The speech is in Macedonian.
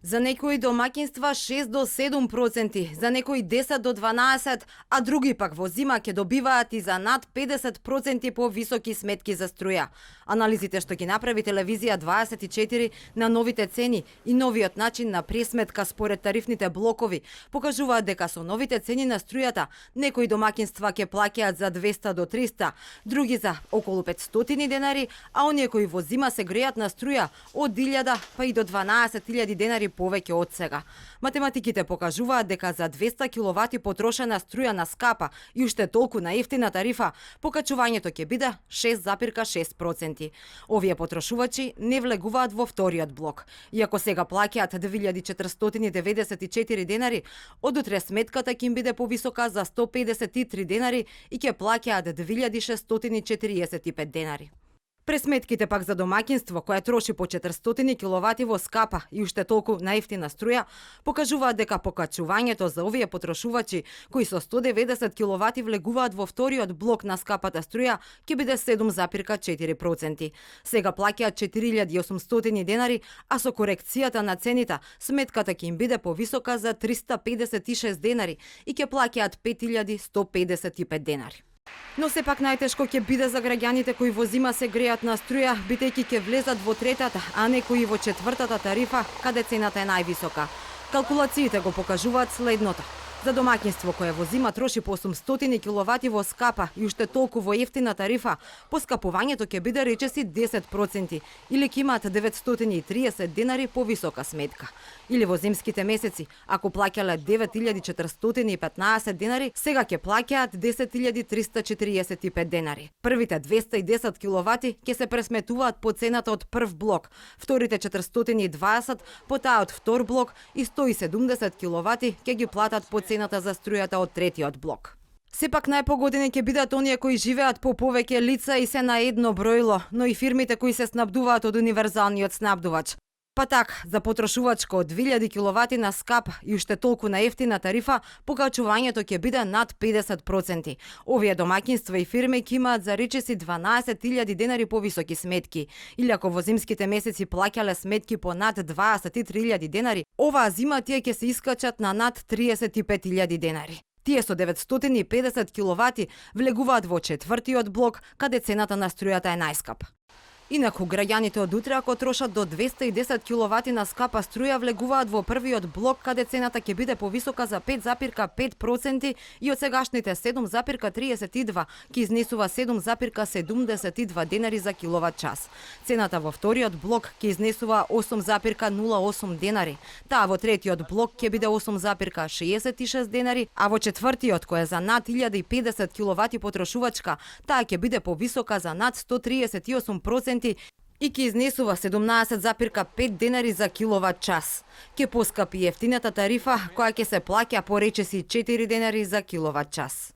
За некои домаќинства 6 до 7%, за некои 10 до 12%, а други пак во зима ќе добиваат и за над 50% повисоки сметки за струја. Анализите што ги направи телевизија 24 на новите цени и новиот начин на пресметка според тарифните блокови покажуваат дека со новите цени на струјата некои домаќинства ќе плаќаат за 200 до 300, други за околу 500 денари, а оние кои во зима се греат на струја од 1000 па и до 12.000 денари повеќе од сега. Математиките покажуваат дека за 200 киловати потрошена струја на скапа и уште толку на ефтина тарифа, покачувањето ќе биде 6,6%. Овие потрошувачи не влегуваат во вториот блок. Иако сега плаќаат 2494 денари, од утре сметката ќе им биде повисока за 153 денари и ќе плаќаат 2645 денари. Пресметките пак за домаќинство кое троши по 400 киловати во скапа и уште толку на ефтина струја покажуваат дека покачувањето за овие потрошувачи кои со 190 киловати влегуваат во вториот блок на скапата струја ќе биде 7,4%. Сега плаќаат 4800 денари, а со корекцијата на цените сметката ќе им биде повисока за 356 денари и ќе плаќаат 5155 денари. Но сепак најтешко ќе биде за граѓаните кои во зима се греат на струја, бидејќи ќе влезат во третата, а некои во четвртата тарифа, каде цената е највисока. Калкулациите го покажуваат следното. За домаќинство кое во зима троши по 800 киловати во скапа и уште толку во ефтина тарифа, поскапувањето ќе биде речиси 10% или ќе имаат 930 денари повисока сметка. Или во зимските месеци, ако плаќале 9415 денари, сега ќе плаќаат 10345 денари. Првите 210 киловати ќе се пресметуваат по цената од прв блок, вторите 420 по таа од втор блок и 170 киловати ќе ги платат по цената за струјата од третиот блок. Сепак најпогодени ќе бидат оние кои живеат по повеќе лица и се на едно бројло, но и фирмите кои се снабдуваат од универзалниот снабдувач. Па так, за потрошувачко од 2000 киловати на скап и уште толку на ефтина тарифа, покачувањето ќе биде над 50%. Овие домаќинства и фирми ќе имаат за речиси 12.000 денари повисоки сметки. Или ако во зимските месеци плаќале сметки по над 23.000 денари, оваа зима тие ќе се искачат на над 35.000 денари. Тие со 950 киловати влегуваат во четвртиот блок, каде цената на струјата е најскапа. Инаку, граѓаните од утре, ако трошат до 210 киловати на скапа струја, влегуваат во првиот блок, каде цената ќе биде повисока за 5,5% и од сегашните 7,32 ќе изнесува 7,72 денари за киловат час. Цената во вториот блок ќе изнесува 8,08 денари. Таа во третиот блок ќе биде 8,66 денари, а во четвртиот, кој е за над 1050 киловати потрошувачка, таа ќе биде повисока за над 138% и ќе изнесува 17,5 денари за киловат час. Ќе поскапи ефтината тарифа, која ќе се плаќа по речиси 4 денари за киловат час.